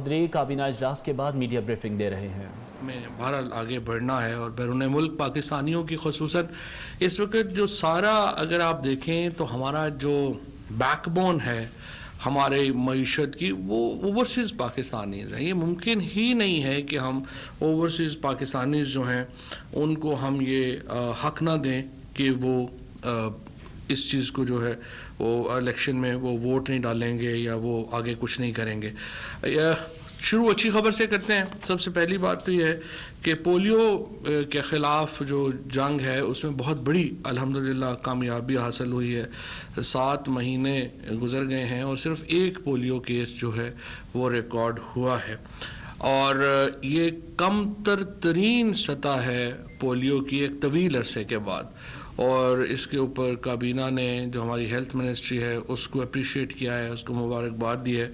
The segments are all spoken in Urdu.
چودھری کابینہ اجلاس کے بعد میڈیا بریفنگ دے رہے ہیں۔ میں بہرحال آگے بڑھنا ہے اور بیرون ملک پاکستانیوں کی خصوصاً اس وقت جو سارا اگر آپ دیکھیں تو ہمارا جو بیک بون ہے ہمارے معیشت کی وہ اوورسیز پاکستانیز ہیں۔ یہ ممکن ہی نہیں ہے کہ ہم اوورسیز پاکستانیز جو ہیں ان کو ہم یہ حق نہ دیں کہ وہ اس چیز کو جو ہے وہ الیکشن میں وہ ووٹ نہیں ڈالیں گے یا وہ آگے کچھ نہیں کریں گے۔ شروع اچھی خبر سے کرتے ہیں۔ سب سے پہلی بات تو یہ ہے کہ پولیو کے خلاف جو جنگ ہے اس میں بہت بڑی الحمدللہ کامیابی حاصل ہوئی ہے۔ 7 مہینے گزر گئے ہیں اور صرف ایک پولیو کیس جو ہے وہ ریکارڈ ہوا ہے، اور یہ کم ترین سطح ہے پولیو کی ایک طویل عرصے کے بعد، اور اس کے اوپر کابینہ نے جو ہماری ہیلتھ منسٹری ہے اس کو اپریشیٹ کیا ہے، اس کو مبارکباد دی ہے۔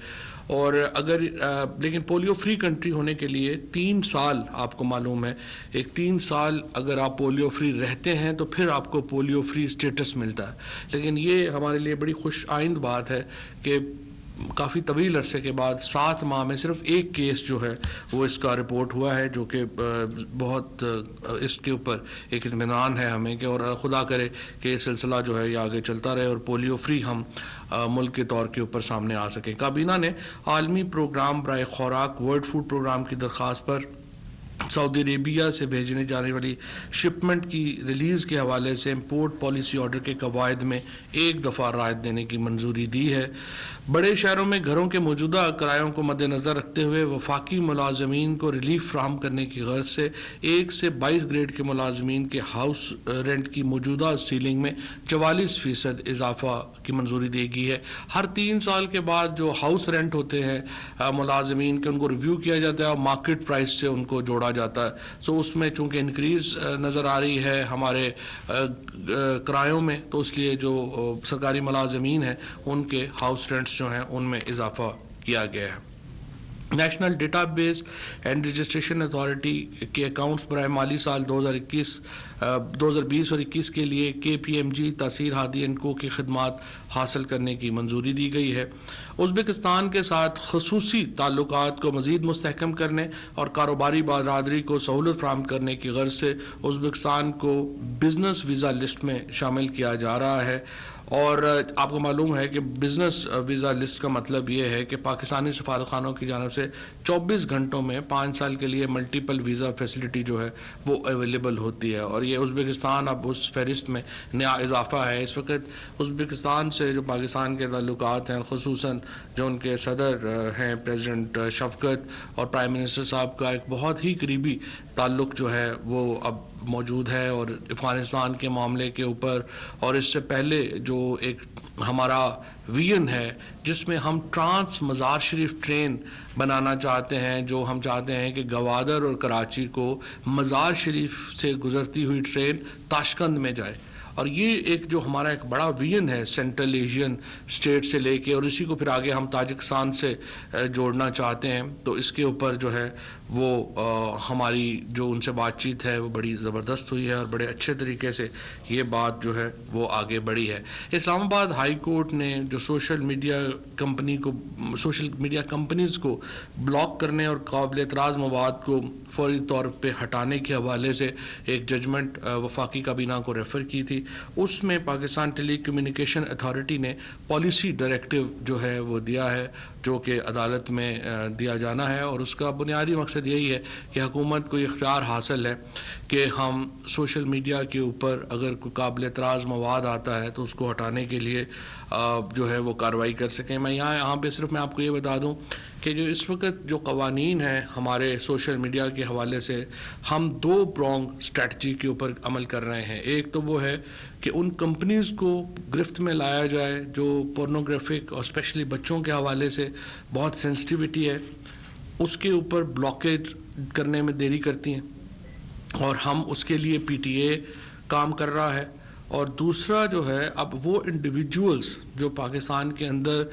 اور اگر لیکن پولیو فری کنٹری ہونے کے لیے 3 سال آپ کو معلوم ہے، ایک 3 سال اگر آپ پولیو فری رہتے ہیں تو پھر آپ کو پولیو فری سٹیٹس ملتا ہے۔ لیکن یہ ہمارے لیے بڑی خوش آئند بات ہے کہ کافی طویل عرصے کے بعد 7 ماہ میں صرف ایک کیس جو ہے وہ اس کا رپورٹ ہوا ہے، جو کہ بہت اس کے اوپر ایک اطمینان ہے ہمیں کہ اور خدا کرے کہ یہ سلسلہ جو ہے یہ آگے چلتا رہے اور پولیو فری ہم ملک کے طور کے اوپر سامنے آ سکیں۔ کابینہ نے عالمی پروگرام برائے خوراک ورلڈ فوڈ پروگرام کی درخواست پر سعودی عربیہ سے بھیجنے جانے والی شپمنٹ کی ریلیز کے حوالے سے امپورٹ پالیسی آرڈر کے قواعد میں ایک دفعہ رعایت دینے کی منظوری دی ہے۔ بڑے شہروں میں گھروں کے موجودہ کرایوں کو مد نظر رکھتے ہوئے وفاقی ملازمین کو ریلیف فراہم کرنے کی غرض سے 1 سے 22 گریڈ کے ملازمین کے ہاؤس رینٹ کی موجودہ سیلنگ میں 44% اضافہ کی منظوری دی گئی ہے۔ ہر 3 سال کے بعد جو ہاؤس رینٹ ہوتے ہیں ملازمین کے ان کو ریویو کیا جاتا ہے اور مارکیٹ پرائس سے ان کو جوڑا جاتا ہے۔ سو اس میں چونکہ انکریز نظر آ رہی ہے ہمارے کرایوں میں، تو اس لیے جو سرکاری ملازمین ہیں ان کے ہاؤس رینٹس جو ہیں ان میں اضافہ کیا گیا ہے۔ National data base and registration authority کے اکاؤنٹس برائے مالی سال 2020 اور 21 کے لیے KPMG تاثیر ہادی اینڈ کو کی خدمات حاصل کرنے کی منظوری دی گئی ہے۔ ازبکستان کے ساتھ خصوصی تعلقات کو مزید مستحکم کرنے اور کاروباری برادری کو سہولت فراہم کرنے کی غرض سے ازبکستان کو بزنس ویزا لسٹ میں شامل کیا جا رہا ہے۔ اور آپ کو معلوم ہے کہ بزنس ویزا لسٹ کا مطلب یہ ہے کہ پاکستانی سفارتخانوں کی جانب سے 24 گھنٹوں میں 5 سال کے لیے ملٹیپل ویزا فیسلٹی جو ہے وہ اویلیبل ہوتی ہے، اور یہ ازبکستان اب اس فہرست میں نیا اضافہ ہے۔ اس وقت ازبکستان سے جو پاکستان کے تعلقات ہیں، خصوصاً جو ان کے صدر ہیں پریزیڈنٹ شفقت اور پرائم منسٹر صاحب کا ایک بہت ہی قریبی تعلق جو ہے وہ اب موجود ہے، اور افغانستان کے معاملے کے اوپر اور اس سے پہلے جو ایک ہمارا ویژن ہے جس میں ہم ٹرانس مزار شریف ٹرین بنانا چاہتے ہیں، جو ہم چاہتے ہیں کہ گوادر اور کراچی کو مزار شریف سے گزرتی ہوئی ٹرین تاشقند میں جائے، اور یہ ایک جو ہمارا ایک بڑا ویژن ہے سینٹرل ایشین اسٹیٹ سے لے کے، اور اسی کو پھر آگے ہم تاجکستان سے جوڑنا چاہتے ہیں۔ تو اس کے اوپر جو ہے وہ ہماری جو ان سے بات چیت ہے وہ بڑی زبردست ہوئی ہے، اور بڑے اچھے طریقے سے یہ بات جو ہے وہ آگے بڑھی ہے۔ اسلام آباد ہائی کورٹ نے جو سوشل میڈیا کمپنیز کو بلاک کرنے اور قابل اعتراض مواد کو فوری طور پہ ہٹانے کے حوالے سے ایک ججمنٹ وفاقی کابینہ کو ریفر کی تھی۔ اس میں پاکستان ٹیلی کمیونیکیشن اتھارٹی نے پالیسی ڈائریکٹو جو ہے وہ دیا ہے، جو کہ عدالت میں دیا جانا ہے، اور اس کا بنیادی مقصد یہی ہے کہ حکومت کو اختیار حاصل ہے کہ ہم سوشل میڈیا کے اوپر اگر کوئی قابل اعتراض مواد آتا ہے تو اس کو ہٹانے کے لیے جو ہے وہ کارروائی کر سکیں۔ میں یہاں پہ صرف میں آپ کو یہ بتا دوں کہ جو اس وقت جو قوانین ہیں ہمارے سوشل میڈیا کے حوالے سے، ہم 2 پرونگ اسٹریٹجی کے اوپر عمل کر رہے ہیں۔ ایک تو وہ ہے کہ ان کمپنیز کو گرفت میں لایا جائے جو پورنوگرافک اور اسپیشلی بچوں کے حوالے سے بہت سینسٹیوٹی ہے، اس کے اوپر بلاکیج کرنے میں دیری کرتی ہیں، اور ہم اس کے لیے PTA کام کر رہا ہے۔ اور دوسرا جو ہے اب وہ انڈیویجولز جو پاکستان کے اندر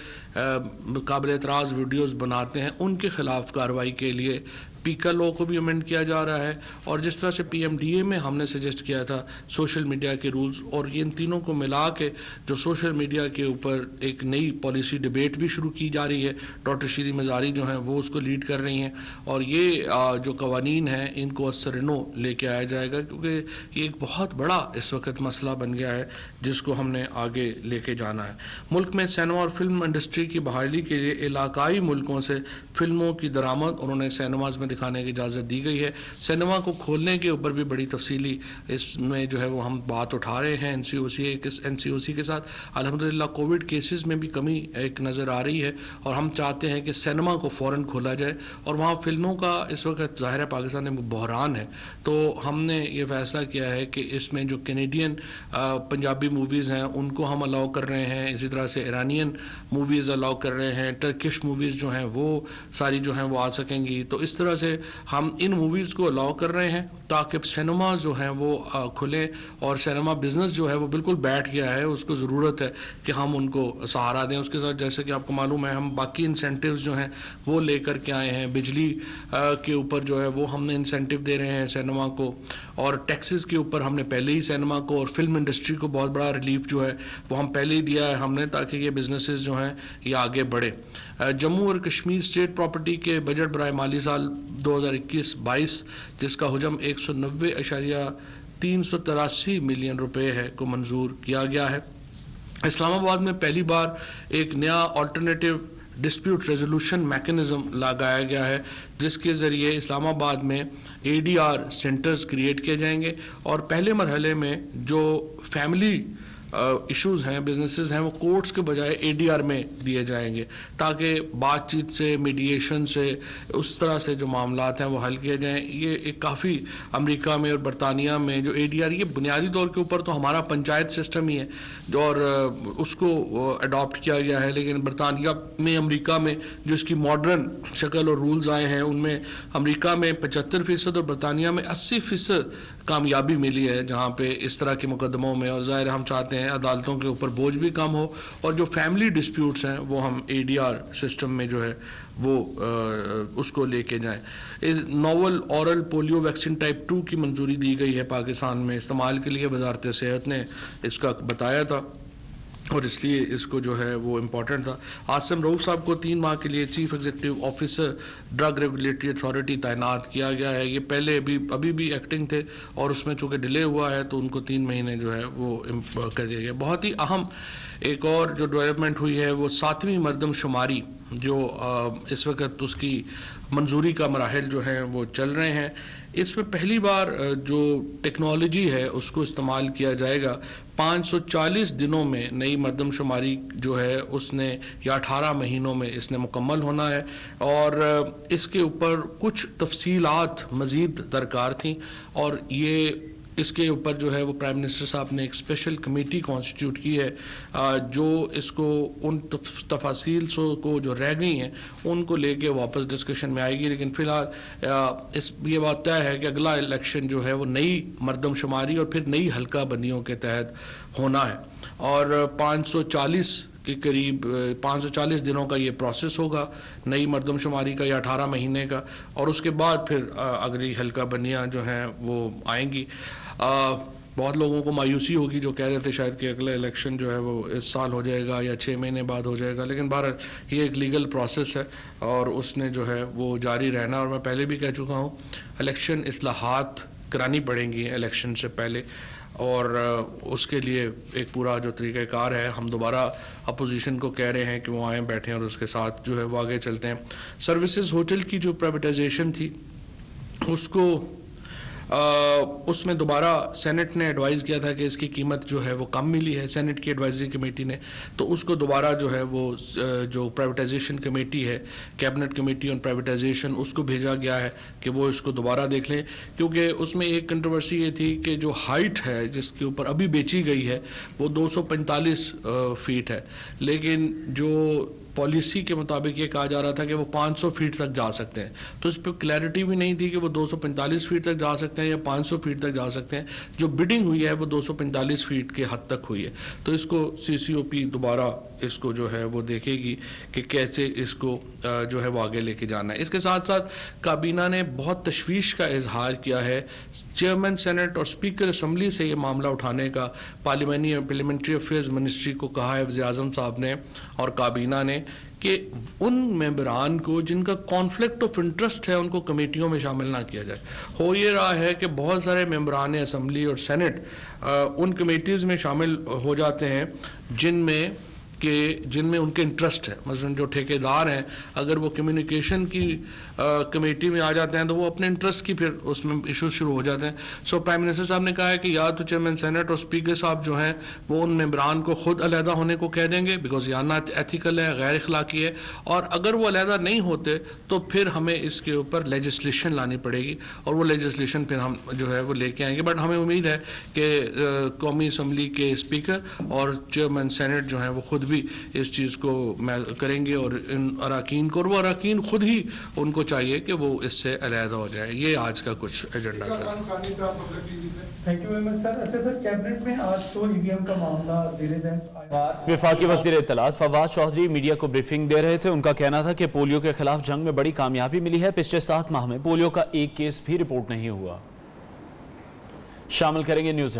قابل اعتراض ویڈیوز بناتے ہیں ان کے خلاف کارروائی کے لیے پیکا لا کو بھی امینڈ کیا جا رہا ہے، اور جس طرح سے پی ایم ڈی اے میں ہم نے سجیسٹ کیا تھا سوشل میڈیا کے رولز، اور ان تینوں کو ملا کے جو سوشل میڈیا کے اوپر ایک نئی پالیسی ڈبیٹ بھی شروع کی جا رہی ہے، ڈاکٹر شیری مزاری جو ہیں وہ اس کو لیڈ کر رہی ہیں، اور یہ جو قوانین ہیں ان کو سرنو لے کے آیا جائے گا، کیونکہ یہ ایک بہت بڑا اس وقت مسئلہ بن گیا ہے جس کو ہم نے آگے لے کے جانا ہے۔ ملک میں سینما اور فلم انڈسٹری کی بحالی کے لیے علاقائی ملکوں سے فلموں کی درآمد اور انہیں سینماز میں دکھانے کی اجازت دی گئی ہے۔ سینما کو کھولنے کے اوپر بھی بڑی تفصیلی اس میں جو ہے وہ ہم بات اٹھا رہے ہیں این سی او سی کے ساتھ۔ الحمدللہ کووڈ کیسز میں بھی کمی ایک نظر آ رہی ہے، اور ہم چاہتے ہیں کہ سینما کو فوراً کھولا جائے، اور وہاں فلموں کا اس وقت ظاہر ہے پاکستان میں بحران ہے، تو ہم نے یہ فیصلہ کیا ہے کہ اس میں جو کینیڈین پنجابی موویز ہیں ان کو ہم الاؤ کر رہے ہیں، اسی طرح سے ایرانین موویز الاؤ کر رہے ہیں، ٹرکش موویز جو ہیں وہ ساری جو ہیں وہ آ سکیں گی، تو اس طرح سے ہم ان موویز کو الاؤ کر رہے ہیں تاکہ سینما جو ہیں وہ کھلیں، اور سینما بزنس جو ہے وہ بالکل بیٹھ گیا ہے، اس کو ضرورت ہے کہ ہم ان کو سہارا دیں۔ اس کے ساتھ جیسے کہ آپ کو معلوم ہے ہم باقی انسینٹیوز جو ہیں وہ لے کر کے آئے ہیں، بجلی کے اوپر جو ہے وہ ہم نے انسینٹیو دے رہے ہیں سینما کو، اور ٹیکسز کے اوپر ہم نے پہلے ہی سینما کو اور فلم انڈسٹری کو بہت بڑا ریلیف جو ہے وہ ہم پہلے ہی دیا ہے ہم نے، تاکہ یہ بزنسز جو ہیں یہ آگے بڑھے۔ جموں اور کشمیر اسٹیٹ پراپرٹی کے بجٹ برائے مالی سال 2021-22 جس کا حجم 190.383 ملین روپے ہے کو منظور کیا گیا ہے۔ اسلام آباد میں پہلی بار ایک نیا آلٹرنیٹیو ڈسپیوٹ ریزولوشن میکنزم لگایا گیا ہے، جس کے ذریعے اسلام آباد میں اے ڈی آر سینٹرز کریٹ کیے جائیں گے، اور پہلے مرحلے میں جو فیملی ایشوز ہیں، بزنسز ہیں، وہ کورٹس کے بجائے اے ڈی آر میں دیے جائیں گے، تاکہ بات چیت سے، میڈیشن سے، اس طرح سے جو معاملات ہیں وہ حل کیے جائیں۔ یہ ایک کافی امریکہ میں اور برطانیہ میں جو اے ڈی آر، یہ بنیادی طور کے اوپر تو ہمارا پنچایت سسٹم ہی ہے اور اس کو اڈاپٹ کیا گیا ہے، لیکن برطانیہ میں، امریکہ میں جو اس کی ماڈرن شکل اور رولز آئے ہیں ان میں امریکہ میں 75% اور برطانیہ میں 80% کامیابی ملی ہے جہاں پہ اس طرح کے مقدموں میں، اور ظاہر ہم چاہتے ہیں عدالتوں کے اوپر بوجھ بھی کم ہو، اور جو فیملی ڈسپیوٹس ہیں وہ ہم اے ڈی آر سسٹم میں جو ہے وہ اس کو لے کے جائیں۔ Novel oral polio vaccine type 2 کی منظوری دی گئی ہے پاکستان میں استعمال کے لیے، وزارت صحت نے اس کا بتایا تھا، اور اس لیے اس کو جو ہے وہ امپورٹنٹ تھا۔ عاصم رؤوف صاحب کو 3 ماہ کے لیے chief executive officer drug regulatory authority تعینات کیا گیا ہے۔ یہ پہلے ابھی بھی ایکٹنگ تھے، اور اس میں چونکہ ڈیلے ہوا ہے تو ان کو 3 مہینے جو ہے وہ کر دیا گیا۔ بہت ہی اہم ایک اور جو ڈیولپمنٹ ہوئی ہے وہ 7ویں مردم شماری، جو اس وقت اس کی منظوری کا مراحل جو ہیں وہ چل رہے ہیں۔ اس میں پہلی بار جو ٹیکنالوجی ہے اس کو استعمال کیا جائے گا۔ 540 دنوں میں نئی مردم شماری جو ہے اس نے، یا 18 مہینوں میں اس نے مکمل ہونا ہے، اور اس کے اوپر کچھ تفصیلات مزید درکار تھیں، اور یہ اس کے اوپر جو ہے وہ پرائم منسٹر صاحب نے ایک اسپیشل کمیٹی کانسٹیٹیوٹ کی ہے جو اس کو ان تفاصیل کو جو رہ گئی ہیں ان کو لے کے واپس ڈسکشن میں آئے گی، لیکن فی الحال یہ بات طے ہے کہ اگلا الیکشن جو ہے وہ نئی مردم شماری اور پھر نئی حلقہ بندیوں کے تحت ہونا ہے، اور 540 کے قریب 540 دنوں کا یہ پروسیس ہوگا نئی مردم شماری کا، یا 18 مہینے کا، اور اس کے بعد پھر اگلی حلقہ بندیاں جو ہیں وہ آئیں گی۔ بہت لوگوں کو مایوسی ہوگی جو کہہ رہے تھے شاید کہ اگلا الیکشن جو ہے وہ اس سال ہو جائے گا یا 6 مہینے بعد ہو جائے گا، لیکن بہرحال یہ ایک لیگل پروسیس ہے اور اس نے جو ہے وہ جاری رہنا، اور میں پہلے بھی کہہ چکا ہوں الیکشن اصلاحات کرانی پڑیں گی الیکشن سے پہلے، اور اس کے لیے ایک پورا جو طریقہ کار ہے، ہم دوبارہ اپوزیشن کو کہہ رہے ہیں کہ وہ آئیں بیٹھیں اور اس کے ساتھ جو ہے وہ آگے چلتے ہیں۔ سروسز ہوٹل کی جو پرائیویٹائزیشن تھی اس میں دوبارہ سینٹ نے ایڈوائز کیا تھا کہ اس کی قیمت جو ہے وہ کم ملی ہے، سینٹ کی ایڈوائزری کمیٹی نے، تو اس کو دوبارہ جو ہے وہ جو پرائیویٹائزیشن کمیٹی ہے، کیبنٹ کمیٹی آن پرائیویٹائزیشن، اس کو بھیجا گیا ہے کہ وہ اس کو دوبارہ دیکھ لیں، کیونکہ اس میں ایک کنٹروورسی یہ تھی کہ جو ہائٹ ہے جس کے اوپر ابھی بیچی گئی ہے وہ 245 فیٹ ہے، لیکن جو پالیسی کے مطابق یہ کہا جا رہا تھا کہ وہ 500 فیٹ تک جا سکتے ہیں، تو اس پہ کلیئرٹی بھی نہیں تھی کہ وہ 245 فیٹ تک جا سکتے سکتے ہیں یا 500 فیٹ تک جا سکتے ہیں. جو بڈنگ ہوئی ہے وہ 245 فیٹ کے حد تک ہوئی ہے. تو اس کو CCOP دوبارہ اس کو جو ہے وہ دیکھے گی کہ کیسے اس کو جو ہے وہ آگے لے کے جانا ہے. اس کے ساتھ ساتھ کابینہ نے بہت تشویش کا اظہار کیا ہے چیئرمین سینٹ اور اسپیکر اسمبلی سے یہ معاملہ اٹھانے کا. پارلیمنٹری افیئرز منسٹری کو کہا ہے وزیر اعظم صاحب نے اور کابینہ نے کہ ان ممبران کو جن کا کانفلکٹ آف انٹرسٹ ہے ان کو کمیٹیوں میں شامل نہ کیا جائے. ہو یہ رہا ہے کہ بہت سارے ممبران اسمبلی اور سینٹ ان کمیٹیز میں شامل ہو جاتے ہیں جن میں ان کے انٹرسٹ ہے. مثلا جو ٹھیکیدار ہیں اگر وہ کمیونیکیشن کی کمیٹی میں آ جاتے ہیں تو وہ اپنے انٹرسٹ کی پھر اس میں ایشوز شروع ہو جاتے ہیں. سو پرائم منسٹر صاحب نے کہا ہے کہ یا تو چیئرمین سینٹ اور اسپیکر صاحب جو ہیں وہ ان ممبران کو خود علیحدہ ہونے کو کہہ دیں گے بیکاز یہ نا ایتھیکل ہے, غیر اخلاقی ہے, اور اگر وہ علیحدہ نہیں ہوتے تو پھر ہمیں اس کے اوپر لیجسلیشن لانی پڑے گی اور وہ لیجسلیشن پھر ہم جو ہے وہ لے کے آئیں گے. بٹ ہمیں امید ہے کہ قومی اسمبلی کے اسپیکر اور چیئرمین سینٹ جو ہیں وہ خود بھی اس چیز کو کریں گے اور ان اراکین کو, اور وہ اراکین خود ہی ان کو چاہیے کہ وہ اس سے علیحدہ ہو جائے. یہ آج کا کچھ ایجنڈا تھا. تھینک یو ویری مچ سر. اچھا سر, کیبنٹ میں آج تو EVM کا معاملہ زیر بحث آیا. وفاقی وزیر اطلاعات فواد چودھری میڈیا کو بریفنگ دے رہے تھے. ان کا کہنا تھا کہ پولیو کے خلاف جنگ میں بڑی کامیابی ملی ہے. پچھلے 7 ماہ میں پولیو کا ایک کیس بھی رپورٹ نہیں ہوا. شامل کریں گے نیوز